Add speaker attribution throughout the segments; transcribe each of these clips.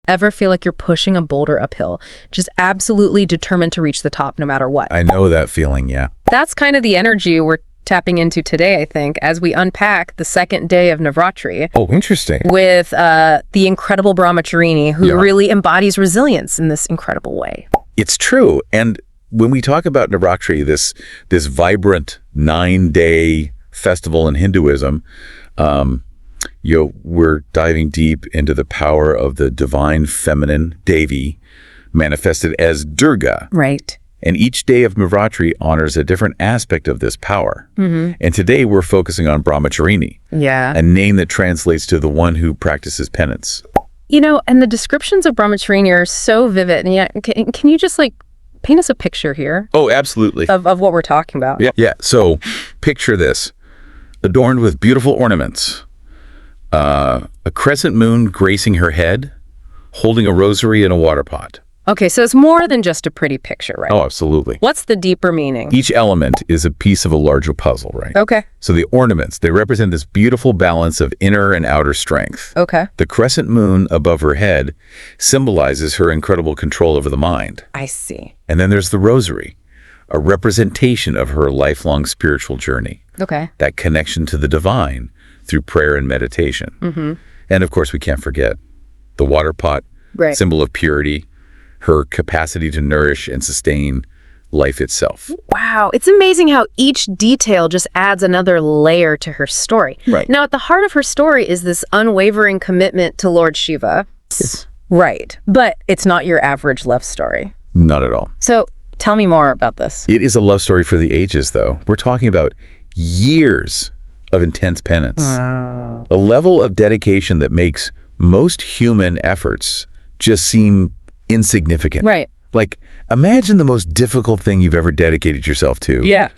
Speaker 1: Ever feel like you're pushing a boulder uphill, just absolutely determined to reach the top no matter what?
Speaker 2: I know that feeling, yeah.
Speaker 1: That's kind of the energy we're tapping into today, I think, as we unpack the second day of Navratri.
Speaker 2: Oh, interesting.
Speaker 1: With the incredible Brahmacharini, who really embodies resilience in this incredible way.
Speaker 2: It's true. And when we talk about Navratri, this vibrant 9-day festival in Hinduism, we're diving deep into the power of the divine feminine Devi, manifested as Durga.
Speaker 1: Right.
Speaker 2: And each day of Navratri honors a different aspect of this power. And today we're focusing on Brahmacharini, a name that translates to the one who practices penance.
Speaker 1: You know, and the descriptions of Brahmacharini are so vivid. And can you just paint us a picture here?
Speaker 2: Oh, absolutely.
Speaker 1: Of what we're talking about.
Speaker 2: Yeah. So picture this, adorned with beautiful ornaments, a crescent moon gracing her head, holding a rosary in a water pot.
Speaker 1: Okay, so it's more than just a pretty picture, right?
Speaker 2: Oh, absolutely.
Speaker 1: What's the deeper meaning?
Speaker 2: Each element is a piece of a larger puzzle, right?
Speaker 1: Okay.
Speaker 2: So the ornaments, they represent this beautiful balance of inner and outer strength.
Speaker 1: Okay.
Speaker 2: The crescent moon above her head symbolizes her incredible control over the mind.
Speaker 1: I see.
Speaker 2: And then there's the rosary, a representation of her lifelong spiritual journey.
Speaker 1: Okay.
Speaker 2: That connection to the divine through prayer and meditation. And of course, we can't forget the water pot, symbol of purity, her capacity to nourish and sustain life itself.
Speaker 1: Wow. It's amazing how each detail just adds another layer to her story.
Speaker 2: Right.
Speaker 1: Now, at the heart of her story is this unwavering commitment to Lord Shiva.
Speaker 2: Yes.
Speaker 1: Right. But it's not your average love story.
Speaker 2: Not at all.
Speaker 1: So tell me more about this.
Speaker 2: It is a love story for the ages, though. We're talking about years of intense penance. Wow. A level of dedication that makes most human efforts just seem insignificant.
Speaker 1: Right.
Speaker 2: Like, imagine the most difficult thing you've ever dedicated yourself to.
Speaker 1: Yeah.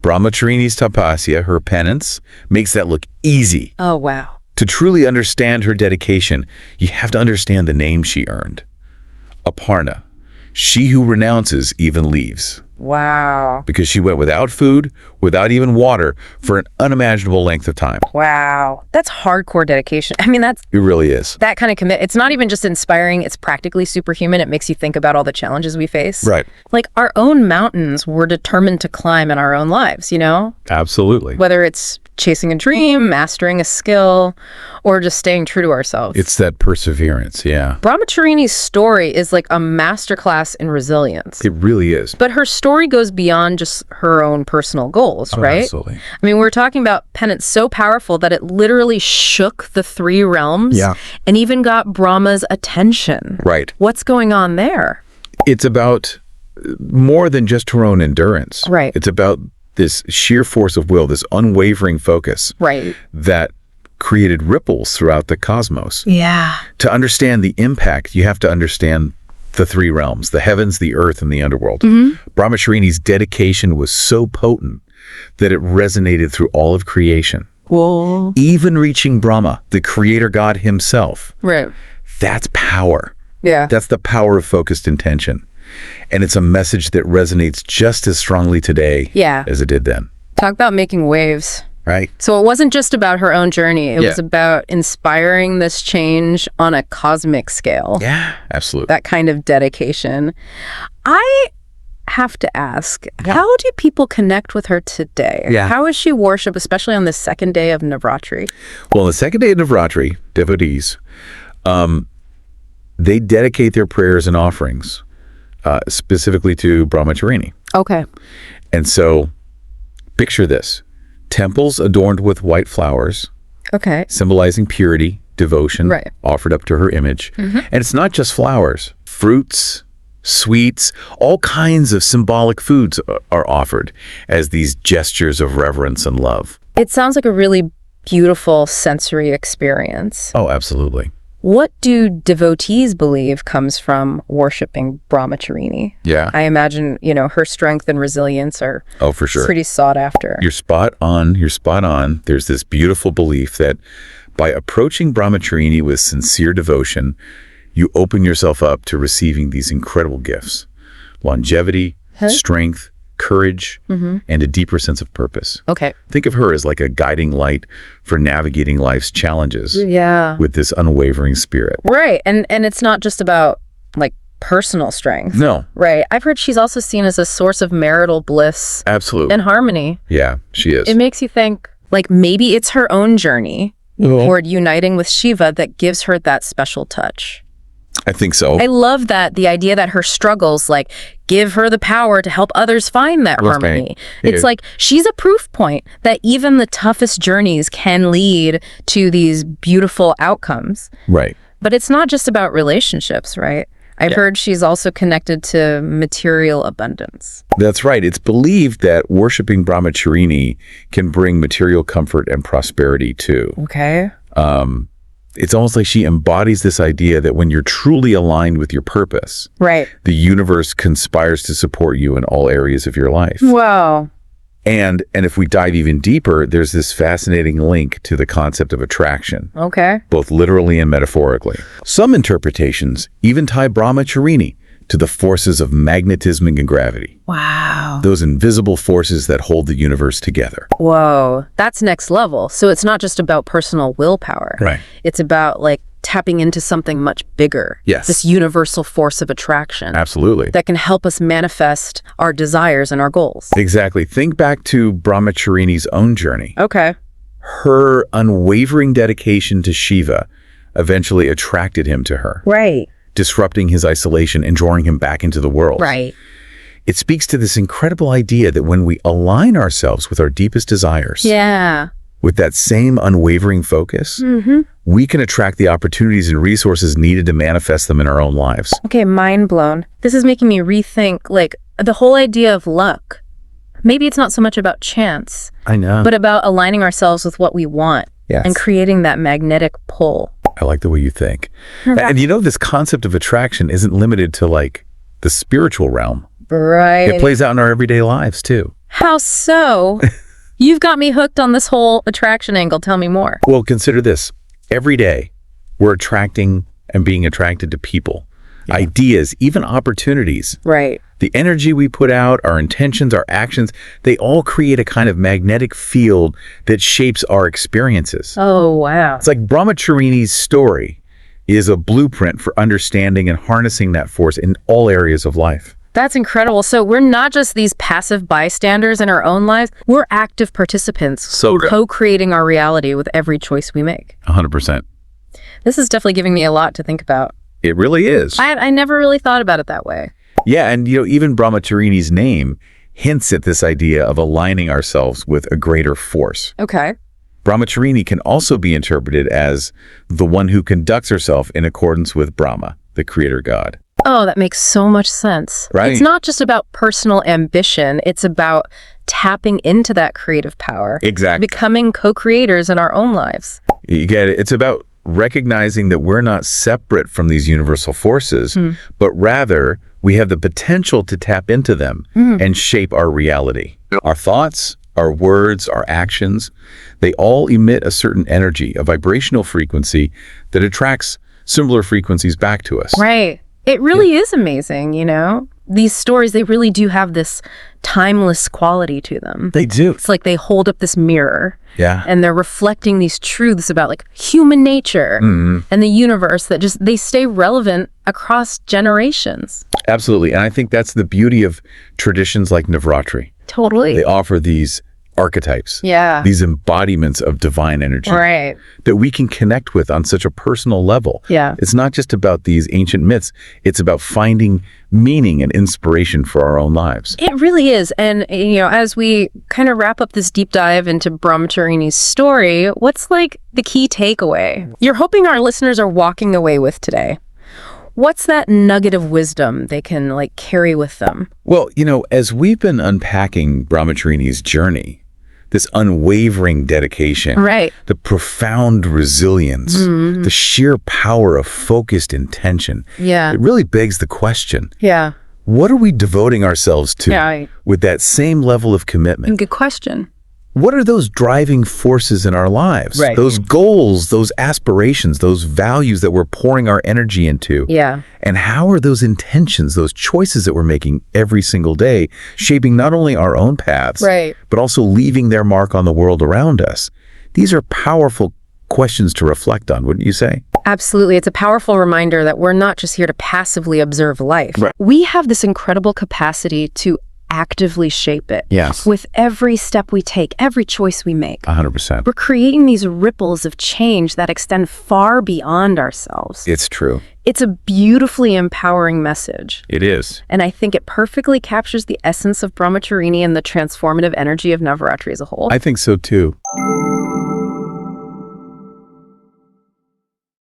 Speaker 2: Brahmacharini's tapasya, her penance, makes that look easy.
Speaker 1: Oh, wow.
Speaker 2: To truly understand her dedication, you have to understand the name she earned. Aparna. She who renounces even leaves.
Speaker 1: Wow.
Speaker 2: Because she went without food, without even water, for an unimaginable length of time.
Speaker 1: Wow. That's hardcore dedication. I mean,
Speaker 2: It really is.
Speaker 1: that kind of commit. It's not even just inspiring. It's practically superhuman. It makes you think about all the challenges we face.
Speaker 2: Right.
Speaker 1: Like our own mountains we're determined to climb in our own lives, you know?
Speaker 2: Absolutely.
Speaker 1: Whether it's chasing a dream, mastering a skill, or just staying true to ourselves.
Speaker 2: It's that perseverance, yeah.
Speaker 1: Brahmacharini's story is like a masterclass in resilience.
Speaker 2: It really is.
Speaker 1: But her story goes beyond just her own personal goals, right?
Speaker 2: Absolutely.
Speaker 1: I mean, we're talking about penance so powerful that it literally shook the three realms and even got Brahma's attention.
Speaker 2: Right.
Speaker 1: What's going on there?
Speaker 2: It's about more than just her own endurance.
Speaker 1: Right.
Speaker 2: It's about this sheer force of will, this unwavering focus.
Speaker 1: Right.
Speaker 2: That created ripples throughout the cosmos.
Speaker 1: Yeah.
Speaker 2: To understand the impact, you have to understand the three realms, the heavens, the earth, and the underworld. Brahmacharini's dedication was so potent that it resonated through all of creation.
Speaker 1: Whoa.
Speaker 2: Even reaching Brahma, the creator god himself.
Speaker 1: Right.
Speaker 2: That's power.
Speaker 1: Yeah.
Speaker 2: That's the power of focused intention. And it's a message that resonates just as strongly today as it did then.
Speaker 1: Talk about making waves.
Speaker 2: Right.
Speaker 1: So it wasn't just about her own journey. It was about inspiring this change on a cosmic scale.
Speaker 2: Yeah, absolutely.
Speaker 1: That kind of dedication. I have to ask, how do people connect with her today?
Speaker 2: Yeah.
Speaker 1: How is she worshipped, especially on the second day of Navratri?
Speaker 2: Well, on the second day of Navratri, devotees, they dedicate their prayers and offerings specifically to Brahmacharini.
Speaker 1: Okay.
Speaker 2: And so picture this. Temples adorned with white flowers, symbolizing purity, devotion, offered up to her image. And it's not just flowers. Fruits, sweets, all kinds of symbolic foods are offered as these gestures of reverence and love.
Speaker 1: It sounds like a really beautiful sensory experience.
Speaker 2: Oh, absolutely.
Speaker 1: What do devotees believe comes from worshiping Brahmacharini?
Speaker 2: Yeah.
Speaker 1: I imagine, her strength and resilience are
Speaker 2: for sure.
Speaker 1: pretty sought after.
Speaker 2: You're spot on. You're spot on. There's this beautiful belief that by approaching Brahmacharini with sincere devotion, you open yourself up to receiving these incredible gifts. Longevity, strength, courage, and a deeper sense of purpose.
Speaker 1: Okay.
Speaker 2: Think of her as like a guiding light for navigating life's challenges.
Speaker 1: Yeah.
Speaker 2: With this unwavering spirit.
Speaker 1: Right. And it's not just about like personal strength.
Speaker 2: No.
Speaker 1: Right. I've heard she's also seen as a source of marital bliss.
Speaker 2: Absolutely.
Speaker 1: And harmony.
Speaker 2: Yeah, she is.
Speaker 1: It makes you think like maybe it's her own journey toward uniting with Shiva that gives her that special touch.
Speaker 2: I think so.
Speaker 1: I love that, the idea that her struggles like give her the power to help others find that harmony. It's like she's a proof point that even the toughest journeys can lead to these beautiful outcomes.
Speaker 2: Right.
Speaker 1: But it's not just about relationships, right? I've heard she's also connected to material abundance.
Speaker 2: That's right. It's believed that worshiping Brahmacharini can bring material comfort and prosperity too.
Speaker 1: Okay.
Speaker 2: It's almost like she embodies this idea that when you're truly aligned with your purpose,
Speaker 1: right,
Speaker 2: the universe conspires to support you in all areas of your life.
Speaker 1: Wow.
Speaker 2: And if we dive even deeper, there's this fascinating link to the concept of attraction.
Speaker 1: Okay.
Speaker 2: Both literally and metaphorically. Some interpretations even tie Brahmacharini to the forces of magnetism and gravity.
Speaker 1: Wow.
Speaker 2: Those invisible forces that hold the universe together.
Speaker 1: Whoa. That's next level. So it's not just about personal willpower.
Speaker 2: Right.
Speaker 1: It's about like tapping into something much bigger.
Speaker 2: Yes.
Speaker 1: This universal force of attraction.
Speaker 2: Absolutely.
Speaker 1: That can help us manifest our desires and our goals.
Speaker 2: Exactly. Think back to Brahmacharini's own journey.
Speaker 1: Okay.
Speaker 2: Her unwavering dedication to Shiva eventually attracted him to her.
Speaker 1: Right.
Speaker 2: Disrupting his isolation and drawing him back into the world.
Speaker 1: Right.
Speaker 2: It speaks to this incredible idea that when we align ourselves with our deepest desires, with that same unwavering focus, we can attract the opportunities and resources needed to manifest them in our own lives.
Speaker 1: Okay, mind blown. This is making me rethink like the whole idea of luck. Maybe it's not so much about chance,
Speaker 2: I know,
Speaker 1: but about aligning ourselves with what we want and creating that magnetic pull.
Speaker 2: I like the way you think. And you know, this concept of attraction isn't limited to like the spiritual realm.
Speaker 1: Right.
Speaker 2: It plays out in our everyday lives too.
Speaker 1: How so? You've got me hooked on this whole attraction angle. Tell me more.
Speaker 2: Well, consider this. Every day, we're attracting and being attracted to people, ideas, even opportunities.
Speaker 1: Right.
Speaker 2: The energy we put out, our intentions, our actions, they all create a kind of magnetic field that shapes our experiences.
Speaker 1: Oh, wow.
Speaker 2: It's like Brahmacharini's story is a blueprint for understanding and harnessing that force in all areas of life.
Speaker 1: That's incredible. So we're not just these passive bystanders in our own lives. We're active participants, co-creating our reality with every choice we make.
Speaker 2: 100%.
Speaker 1: This is definitely giving me a lot to think about.
Speaker 2: It really is.
Speaker 1: I never really thought about it that way.
Speaker 2: Yeah, and you know, even Brahmacharini's name hints at this idea of aligning ourselves with a greater force.
Speaker 1: Okay.
Speaker 2: Brahmacharini can also be interpreted as the one who conducts herself in accordance with Brahma, the creator god.
Speaker 1: Oh, that makes so much sense.
Speaker 2: Right.
Speaker 1: It's not just about personal ambition. It's about tapping into that creative power.
Speaker 2: Exactly.
Speaker 1: Becoming co-creators in our own lives.
Speaker 2: You get it. It's about recognizing that we're not separate from these universal forces, but rather we have the potential to tap into them and shape our reality. Our thoughts, our words, our actions, they all emit a certain energy, a vibrational frequency that attracts similar frequencies back to us.
Speaker 1: Right. It really is amazing, you know? These stories, they really do have this timeless quality to them.
Speaker 2: They do.
Speaker 1: It's like they hold up this mirror.
Speaker 2: Yeah.
Speaker 1: And they're reflecting these truths about like human nature and the universe that just, they stay relevant across generations.
Speaker 2: Absolutely. And I think that's the beauty of traditions like Navratri.
Speaker 1: Totally.
Speaker 2: They offer these archetypes.
Speaker 1: Yeah.
Speaker 2: These embodiments of divine energy.
Speaker 1: Right.
Speaker 2: That we can connect with on such a personal level.
Speaker 1: Yeah.
Speaker 2: It's not just about these ancient myths. It's about finding meaning and inspiration for our own lives.
Speaker 1: It really is. And, you know, as we kind of wrap up this deep dive into Brahmacharini's story, what's like the key takeaway you're hoping our listeners are walking away with today? What's that nugget of wisdom they can like carry with them?
Speaker 2: Well, you know, as we've been unpacking Brahmacharini's journey, this unwavering dedication, the profound resilience, the sheer power of focused intention.
Speaker 1: Yeah.
Speaker 2: It really begs the question.
Speaker 1: Yeah.
Speaker 2: What are we devoting ourselves to with that same level of commitment?
Speaker 1: Good question.
Speaker 2: what are those driving forces in our lives?
Speaker 1: Right.
Speaker 2: Those goals, those aspirations, those values that we're pouring our energy into.
Speaker 1: Yeah.
Speaker 2: And how are those intentions, those choices that we're making every single day, shaping not only our own paths,
Speaker 1: Right.
Speaker 2: but also leaving their mark on the world around us? These are powerful questions to reflect on, wouldn't you say?
Speaker 1: Absolutely. It's a powerful reminder that we're not just here to passively observe life.
Speaker 2: Right.
Speaker 1: We have this incredible capacity to actively shape it.
Speaker 2: Yes.
Speaker 1: With every step we take, every choice we make.
Speaker 2: 100%.
Speaker 1: We're creating these ripples of change that extend far beyond ourselves.
Speaker 2: It's true.
Speaker 1: It's a beautifully empowering message.
Speaker 2: It is.
Speaker 1: And I think it perfectly captures the essence of Brahmacharini and the transformative energy of Navaratri as a whole.
Speaker 2: I think so too.